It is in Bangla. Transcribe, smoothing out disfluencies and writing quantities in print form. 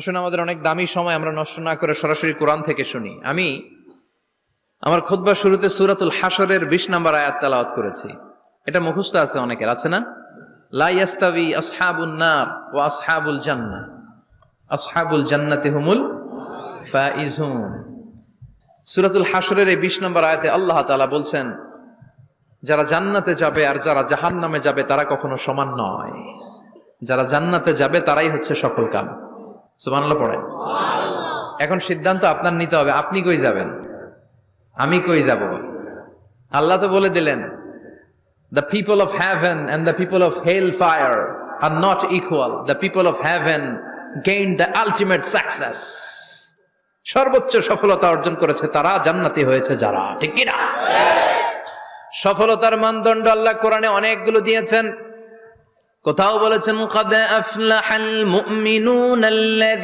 আসলে আমাদের অনেক দামি সময় আমরা নষ্ট না করে সরাসরি কোরআন থেকে শুনি। আমি আমার খুতবার শুরুতে সূরাতুল হাশরের 20 নম্বর আয়াত তেলাওয়াত করেছি। এটা মুখস্থ আছে অনেকের, আছে না? লা ইয়াস্তাবি আসহাবুন নার ওয়া আসহাবুল জান্নাহ, আসহাবুল জান্নাতি হুমুল ফাইজুন। সূরাতুল হাশরের এই 20 নম্বর আয়াতে আল্লাহ তাআলা বলছেন, যারা জান্নাতে যাবে আর যারা জাহান্নামে যাবে তারা কখনো সমান নয়। যারা জান্নাতে যাবে তারাই হচ্ছে সফল কাম। সুবহানাল্লাহ পড়েন। এখন সিদ্ধান্ত আপনার নিতে হবে, আপনি কই যাবেন, আমি কই যাব। আল্লাহ তো বলে দিলেন, the people of heaven and the people of hellfire are not equal. The people of heaven gained the ultimate success. সর্বোচ্চ সফলতা অর্জন করেছে তারা, জান্নাতি হয়েছে যারা, ঠিক কি না? সফলতার মানদণ্ড আল্লাহ কোরআনে অনেকগুলো দিয়েছেন। কোথাও বলেছেন, قد أفلح المؤمنون الذين